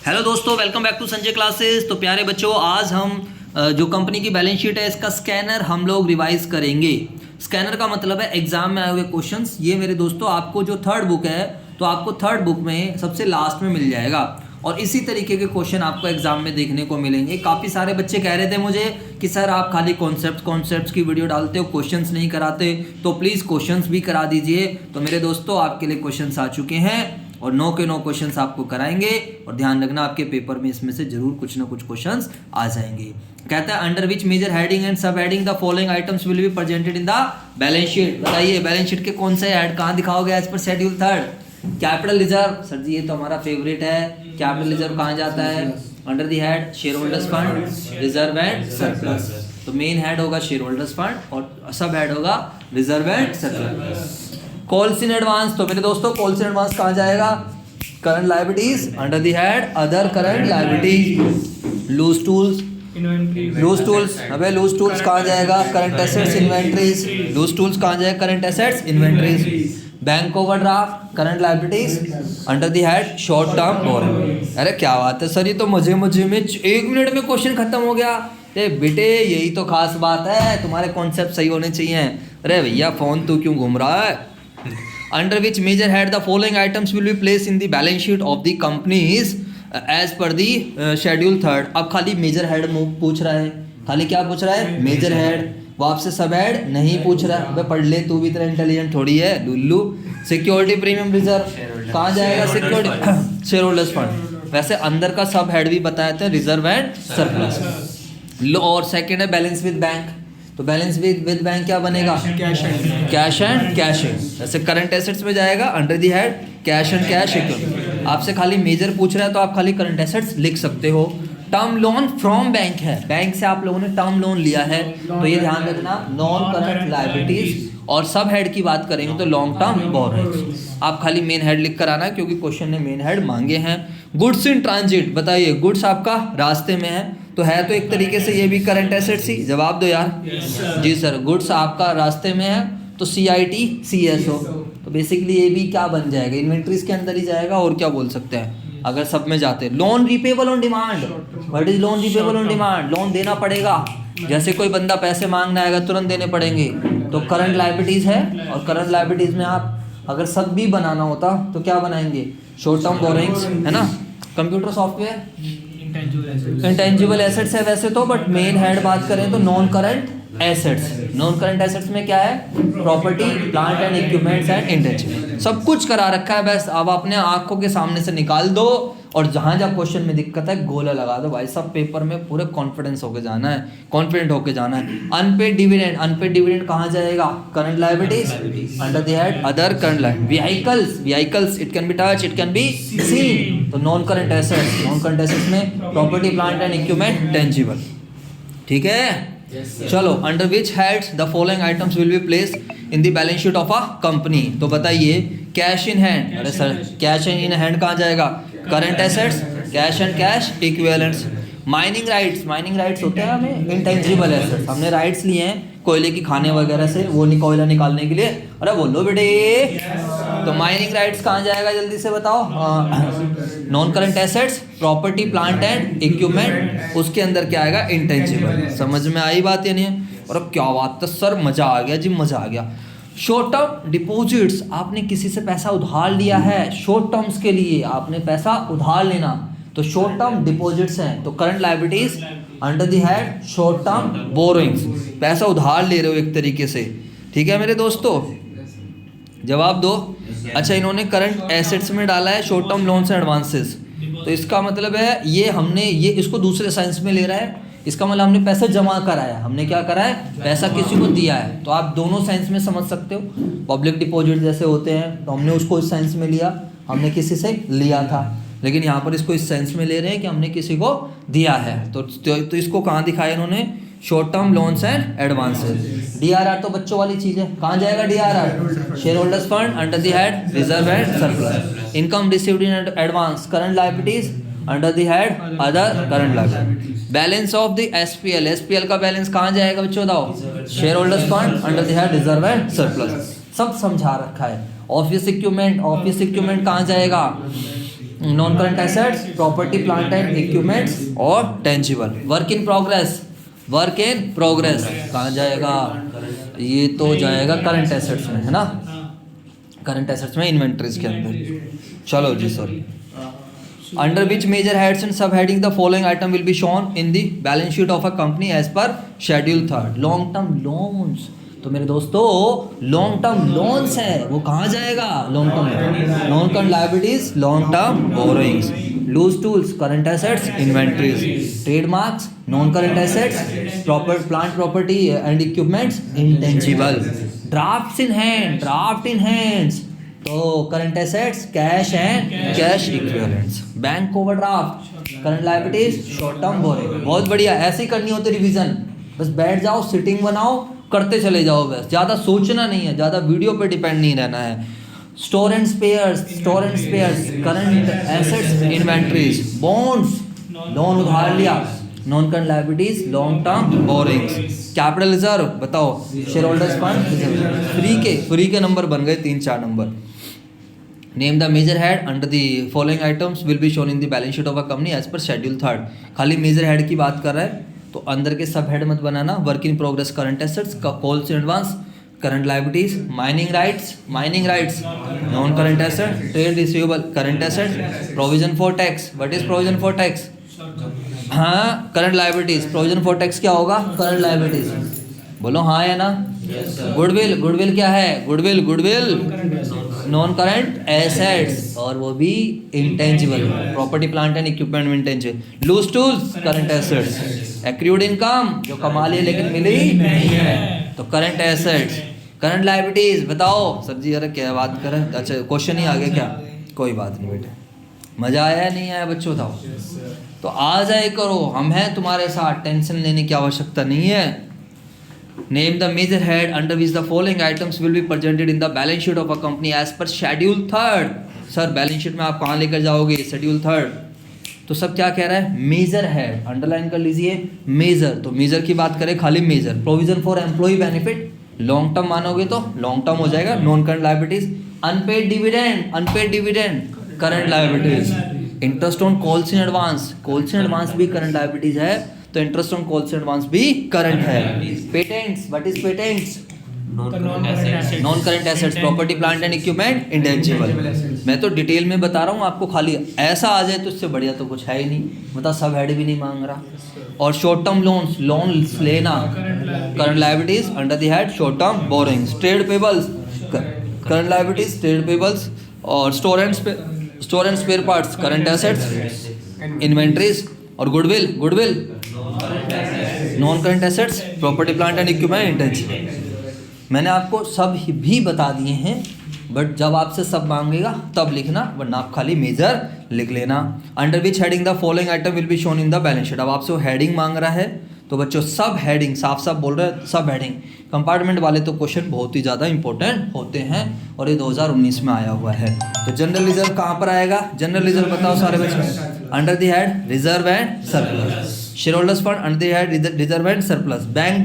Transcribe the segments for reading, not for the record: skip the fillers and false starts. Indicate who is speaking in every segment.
Speaker 1: Hello दोस्तों, welcome back to Sanjay classes. तो प्यारे बच्चों, आज हम जो कंपनी की बैलेंस शीट है इसका स्कैनर हम लोग रिवाइज करेंगे। स्कैनर का मतलब है एग्जाम में आए हुए क्वेश्चंस। ये मेरे दोस्तों आपको जो थर्ड बुक है तो आपको थर्ड बुक में सबसे लास्ट में मिल जाएगा और इसी तरीके के क्वेश्चन आपको एग्जाम में देखने को मिलेंगे। काफ़ी सारे बच्चे कह रहे थे मुझे कि सर आप खाली कॉन्सेप्ट्स की वीडियो डालते हो, क्वेश्चंस नहीं कराते, तो प्लीज़ क्वेश्चंस भी करा दीजिए। तो मेरे दोस्तों आपके लिए क्वेश्चंस आ चुके हैं और 9 के 9 क्वेश्चंस आपको कराएंगे और ध्यान रखना आपके पेपर में इसमें से जरूर कुछ ना कुछ क्वेश्चंस आ जाएंगे। कहता है under which major heading and sub heading the following items will be presented in the balance sheet. बताइए बैलेंस शीट के कौन से हेड कहाँ दिखाओगे as per schedule third? Capital reserve, sir ji ये तो हमारा फेवरेट है। कैपिटल रिजर्व कहाँ जाता है? Under the head share holders fund, reserve and surplus. तो मेन हेड होगा शेयर होल्डर्स फंड और सब हेड होगा reserve and surplus. Calls in advance, तो मेरे दोस्तों कॉल्स इन एडवांस कहाँ जाएगा? Current liabilities under the head other current liabilities. Loose tools, अबे लूज टूल्स कहाँ जाएगा? Current assets inventories. Loose tools कहाँ जाएगा? Current assets inventories. Bank overdraft current liabilities under the head short term borrowing. अरे क्या बात है सर, ये तो मजे में 1 मिनट में क्वेश्चन खत्म हो गया। बेटे यही तो खास बात है, तुम्हारे कॉन्सेप्ट सही होने चाहिए। अरे भैया फोन तू क्यों घूम रहा है? Under which major head the following items will be placed in the balance sheet of the companies as per the schedule third। अब खाली मेजर हेड पूछ रहा है, खाली क्या पूछ रहा है? Major head. वो आपसे सब हेड नहीं पूछ रहा है। अबे पढ़ ले, तू भी इतना इंटेलिजेंट थोड़ी है लुल्लू। सिक्योरिटी प्रीमियम रिजर्व कहाँ जाएगा? Security share holders fund. वैसे अंदर का सब हेड भी बताए थे, रिजर्व एंड सरप्लस। और सेकेंड है बैलेंस विद बैंक। तो बैलेंस विद बैंक क्या बनेगा? Cash and caching. जैसे करंट एसेट्स में जाएगा under the head cash and cash equivalent. आपसे खाली मेजर पूछ रहा है तो आप खाली करंट एसेट्स लिख सकते हो। टर्म लोन फ्रॉम बैंक है, बैंक से आप लोगों ने टर्म लोन लिया है तो ये ध्यान रखना नॉन करंट लायबिलिटीज। और सब हेड की बात करेंगे तो लॉन्ग टर्म बोरोइंग्स। आप खाली मेन हेड लिख कर आना क्योंकि क्वेश्चन ने मेन हेड मांगे हैं। गुड्स इन ट्रांजिट, बताइए गुड्स आपका रास्ते में है तो है तो एक तरीके से ये भी करंट एसेट्स ही। जवाब दो यार। जी सर, गुड्स आपका रास्ते में है तो CIT CSO। तो बेसिकली ये भी क्या बन जाएगा? इन्वेंट्रीज के अंदर ही जाएगा। और क्या बोल सकते हैं अगर सब में जाते? Loan repayable on demand. What is loan repayable on demand? Loan देना पड़ेगा, जैसे कोई बंदा पैसे मांगना आएगा तुरंत देने पड़ेंगे। तो करंट लायबिलिटीज है और करंट लायबिलिटीज में आप अगर सब भी बनाना होता तो क्या बनाएंगे? शॉर्ट टर्म बोरोइंग्स है ना। कंप्यूटर सॉफ्टवेयर इंटेंजिबल एसेट्स है वैसे तो, बट मेन हेड बात करें तो non current assets. Non current assets में क्या है? Property plant and equipments and intangible. सब कुछ करा रखा है, बस अब अपने आंखों के सामने से निकाल दो और जहां जहां क्वेश्चन में दिक्कत है गोला लगा दो भाई। सब पेपर में पूरे कॉन्फिडेंस होके जाना है, कॉन्फिडेंट होके जाना है। अनपेड डिविडेंड, अनपेड डिविडेंड कहाँ जाएगा? Current liabilities under the head other current liabilities. Vehicles it can be touch, it can be seen. तो non current assets, non current assets में property plant and equipment tangible. ठीक है चलो, under which heads the following items will be placed in the balance sheet of a company. तो बताइए cash in hand. अरे sir cash in hand कहाँ जाएगा? Current assets cash and cash equivalents. Mining rights, mining rights होते हैं हमें intangible assets. हमने rights लिए हैं कोयले की खाने वगैरह से, वो कोयला निकालने के लिए। अरे बोलो बेटे, तो माइनिंग राइट्स कहाँ जाएगा जल्दी से बताओ? Non current assets property plant and equipment, उसके अंदर क्या आएगा? इंटेंजिबल। समझ में आई बात या नहीं? और क्या बात है सर, मजा आ गया जी, मजा आ गया। शॉर्ट टर्म डिपॉजिट्स, आपने किसी से पैसा उधार लिया है शॉर्ट टर्म्स के लिए, आपने पैसा उधार लेना तो शॉर्ट टर्म डिपॉजिट्स हैं। तो current liabilities under the head short term borrowings. पैसा उधार ले रहे हो एक तरीके से। ठीक है मेरे दोस्तों, जवाब दो। अच्छा, इन्होंने करंट एसेट्स में डाला है short term loans and advances, तो इसका मतलब है ये हमने ये इसको दूसरे साइंस में ले रहा है। इसका मतलब हमने पैसा जमा कराया, हमने क्या करा है? पैसा किसी को दिया है। तो आप दोनों साइंस में समझ सकते हो। पब्लिक डिपॉजिट जैसे होते हैं तो हमने उसको इस साइंस में लिया, हमने किसी से लिया था, लेकिन यहाँ पर इसको इस सेंस में ले रहे हैं कि हमने किसी को दिया है। तो इसको कहाँ दिखाया इन्होंने? Short term loans and advances. DRR तो बच्चों वाली चीज है, कहाँ जाएगा DRR? Share holders fund under the head reserve and surplus. Income received in advance current liabilities under the head other current liabilities. Balance of the SPL का balance कहाँ जाएगा बच्चों बताओ? Share holders fund under the head reserve and surplus. सब समझा रखा है। Office equipment कहाँ जाएगा? Non current assets, property plant and equipments और tangible. Work in progress, work in progress कहाँ जाएगा? ये तो जाएगा करंट एसेट्स में, है ना, करंट एसेट्स में, इन्वेंटरीज के अंदर। चलो जी sir, under which major heads and sub heading the following item will be shown in the balance sheet of a company as per schedule 3। Long term loans, तो मेरे दोस्तों लॉन्ग टर्म लोन्स है, वो कहाँ जाएगा? Long term. Non current liabilities, long term borrowings. Loose tools, current assets, inventories. Trademarks, non current assets, proper plant property and equipments, intangible. Drafts in hand, draft in hands, तो current assets, cash and cash equivalents. Bank overdraft, current liabilities, short term borrowing. बहुत बढ़िया, ऐसे ही करनी होती revision, बस बैठ जाओ, sitting बनाओ, करते चले जाओ, बस ज़्यादा सोचना नहीं है, ज़्यादा वीडियो पे डिपेंड नहीं रहना है। Store and spares, store and spares, current assets, inventories. Bonds, loan उधार लिया, non current liabilities, long term borrowings. Capital reserve बताओ, शेयर होल्डर्स फंड, फ्री के नंबर बन गए 3-4 नंबर। Name the major head under the following items will be shown in the balance sheet of a company as per schedule 3। खाली major head की बात कर रहा है, तो अंदर के सब हेड मत बनाना। Work in progress, current assets, calls in advance, current liabilities, mining rights, non current asset, trade receivable, current assets, provision for tax. What is provision for tax? हाँ, current liabilities. Provision for tax क्या होगा? Current liabilities. बोलो हाँ या ना? Goodwill, goodwill क्या है? Goodwill non current assets, और वो भी intangible. Property plant and equipment में intangible. Loose tools, current assets. Accrued income, जो कमा लिए लेकिन मिली नहीं है, तो करंट एसेट्स। करंट लायबिलिटीज बताओ सर जी, अरे क्या बात करें, अच्छा क्वेश्चन ही आ गया क्या? कोई बात नहीं बेटे, मजा आया नहीं आया बच्चों? बताओ, तो आ जाए करो, हम हैं तुम्हारे साथ, टेंशन लेने की आवश्यकता नहीं है। Name the major head under which the following items will be presented in the balance sheet of a company as per schedule 3। Sir balance sheet में आप कहाँ लेकर जाओगे? शेड्यूल 3। तो सब क्या कह रहा है? मेजर हेड, अंडरलाइन कर लीजिए मेजर। तो मेजर की बात करें, खाली major. Provision for employ benefit, long term मानोगे तो लॉन्ग टर्म हो जाएगा, non current liabilities. Unpaid dividend, current liabilities. Interest on calls in advance भी करंट लायबिलिटीज है, तो interest on calls in advance भी करंट है। Patents, what is patents? Non current assets, property plant and equipment, intangible. मैं तो detail में बता रहा हूँ आपको, खाली ऐसा आ जाए तो इससे बढ़िया तो कुछ है ही नहीं, मतलब सब हेड भी नहीं मांग रहा। और शॉर्ट टर्म लोन्स लेना, current liabilities under the head short term borrowings. Trade payables, current liabilities, trade payables. और store and spare parts, current assets, inventories. और goodwill non current assets, property plant and equipment, intangible. मैंने आपको सब भी बता दिए हैं, बट जब आपसे सब मांगेगा तब लिखना, वरना आप खाली मेजर लिख लेना। Under which heading the following item will be shown in the balance sheet. अब आपसे वो हेडिंग मांग रहा है, तो बच्चों सब हेडिंग साफ बोल रहे हैं, सब हेडिंग। कंपार्टमेंट वाले तो क्वेश्चन बहुत ही ज़्यादा इंपॉर्टेंट होते हैं, और ये 2019 में आया हुआ है। तो जनरल रिजर्व कहाँ पर आएगा? जनरल रिजर्व बताओ सारे बच्चों। Under the head reserve and surplus. Share holders fund under the head reserve and surplus. Bank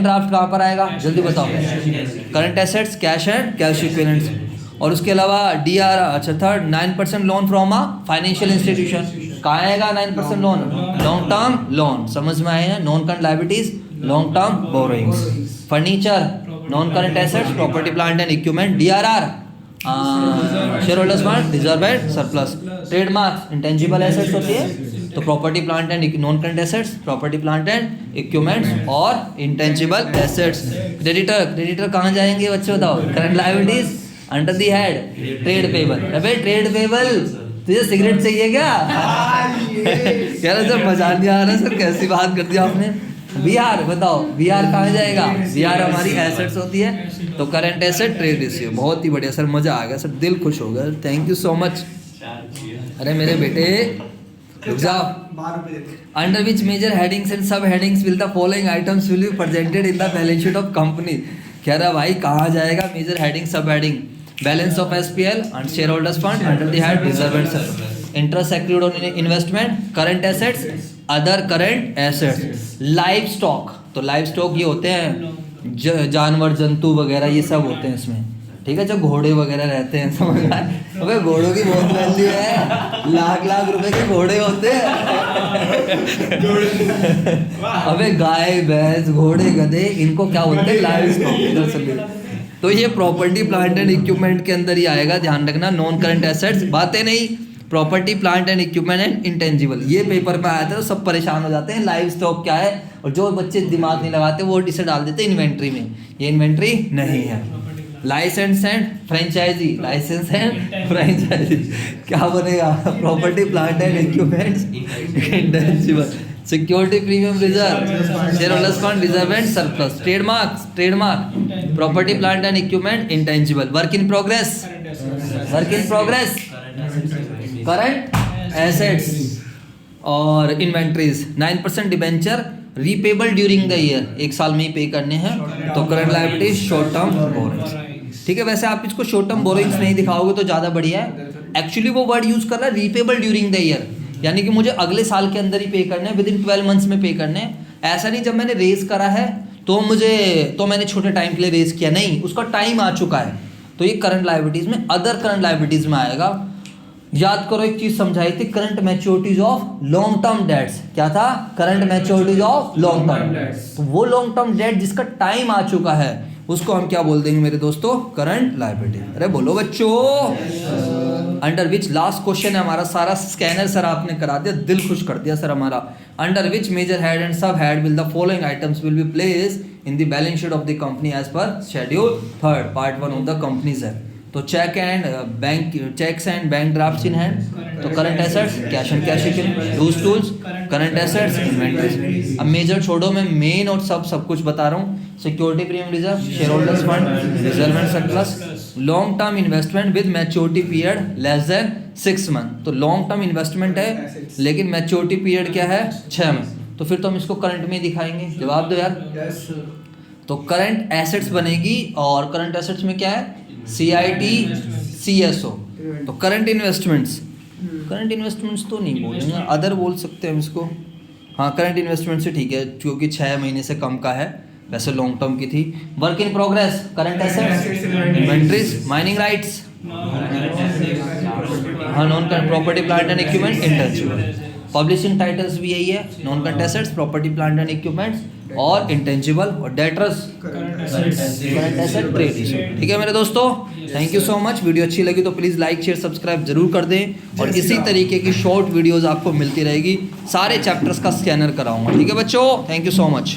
Speaker 1: draft कहाँ पर आएगा? जल्दी बताओ। Current assets, cash and cash equivalents. और उसके अलावा DR, अच्छा third, 9% loan from a financial institution. कहाँ आएगा 9% लोन? लॉन्ग टर्म लोन, समझ में आए हैं? Non current liabilities, long term borrowings. Furniture, non current assets, property plant and equipment, DRR। Share holders fund, reserve and surplus. Trademarks, intangible assets होती है, तो property plant and non current assets, property plant and equipments और intangible assets. Creditor कहाँ जाएंगे बच्चों बताओ? Current liabilities under the head trade payable. अबे trade payable, तुझे सिगरेट चाहिए क्या? कह रहे सर मजा नहीं आ रहा सर, कैसी बात कर दी आपने। VR बताओ, VR कहाँ जाएगा? VR हमारी एसेट्स होती है, तो करंट एसेट, ट्रेड रेशियो। बहुत ही बढ़िया सर, मजा आ गया सर, दिल खुश हो गया, थैंक यू सो मच। अरे मेरे बेटे रुक जाओ। Under which major headings and sub headings will the following items will be presented in the balance sheet of company. कह रहा भाई कहाँ जाएगा major heading sub heading? Balance of SPL and shareholders fund under the head reserve and surplus. Interest accrued on investment, current assets, other current assets. Livestock, तो livestock ये होते हैं जानवर, जंतु वगैरह, ये सब होते हैं इसमें, ठीक है, जो घोड़े वगैरह रहते हैं, समझ में आए? अबे घोड़ों की बहुत वैल्यू है, लाख लाख रुपए के घोड़े होते हैं। अबे गाय भैंस घोड़े गधे इनको क्या बोलते हैं? Live stock. तो ये प्रॉपर्टी प्लांट एंड इक्विपमेंट के अंदर ही आएगा, ध्यान रखना। नॉन करंट एसेट्स बातें नहीं, property plant and equipment and intangible. ये पेपर पे आया था तो सब परेशान हो जाते हैं, लाइव स्टॉक क्या है, और जो बच्चे दिमाग नहीं लगाते वो इसे डाल देते हैं इन्वेंट्री में। ये इन्वेंट्री नहीं है। License and franchise, license and franchise क्या बनेगा? Property plant and equipments intangible. Security premium reserve, share holders fund, reserve and surplus. Trademark, property plant and equipment intangible. Work in progress, current assets और inventories. 9% debenture repayable during the year, एक साल में ही pay करने हैं, तो current liabilities short term borrowings. ठीक है, वैसे आप इसको शॉर्ट टर्म बोरोइंग्स नहीं दिखाओगे तो ज़्यादा बढ़िया है। एक्चुअली वो वर्ड यूज़ कर रहा है रीपेबल ड्यूरिंग द ईयर, यानी कि मुझे अगले साल के अंदर ही पे करने हैं, विद इन 12 मंथ्स में पे करने हैं। ऐसा नहीं जब मैंने रेज करा है तो मैंने छोटे टाइम के लिए रेज किया, नहीं, उसका टाइम आ चुका है, तो ये करंट लायबिलिटीज में, अदर करंट लायबिलिटीज में आएगा। याद करो एक चीज समझाई थी, current मैच्योरिटीज of long term debts. क्या था? Current मैच्योरिटीज of long term debts. तो वो लॉन्ग टर्म डेट जिसका टाइम आ चुका है उसको हम क्या बोल देंगे मेरे दोस्तों? Current liability. अरे बोलो बच्चों। अंडर विच, लास्ट क्वेश्चन है हमारा, सारा स्कैनर सर आपने करा दिया, दिल खुश कर दिया सर हमारा। Under which major head and sub head will the following items will be place in the balance sheet of the company as per schedule 3 part 1 of the companies है। तो cheques and bank drafts in hand, तो current assets, cash and cash equivalent, used tools, current assets, inventories. अब major छोड़ो, मैं main और सब कुछ बता रहा हूँ। Security premium reserve, share holders fund, reserve and surplus, long term investment with maturity period less than 6 month. तो लॉन्ग टर्म इन्वेस्टमेंट है लेकिन मैच्योरिटी पीरियड क्या है? 6 मंथ। तो फिर तो हम इसको करंट में दिखाएंगे, जवाब दो यार। तो करंट एसेट्स बनेगी, और करंट एसेट्स में क्या है? CIT CSO। तो करंट इन्वेस्टमेंट्स तो नहीं बोलेंगे, अदर बोल सकते हैं हम इसको। हाँ, करंट इन्वेस्टमेंट से ठीक है, क्योंकि 6 महीने से कम का है, वैसे लॉन्ग टर्म की थी। Work in progress, current assets, inventories, mining rights, हाँ, non current property plant and equipment intangible. Publishing titles भी यही है, non current assets, property plant and equipments और इंटेंजिबल, और debtors current asset trade issue. ठीक है मेरे दोस्तों, thank you so much. Video अच्छी लगी तो प्लीज़ लाइक शेयर सब्सक्राइब जरूर कर दें, और इसी तरीके की शॉर्ट वीडियोस आपको मिलती रहेगी। सारे चैप्टर्स का स्कैनर कराऊंगा। ठीक है बच्चों, थैंक यू सो मच।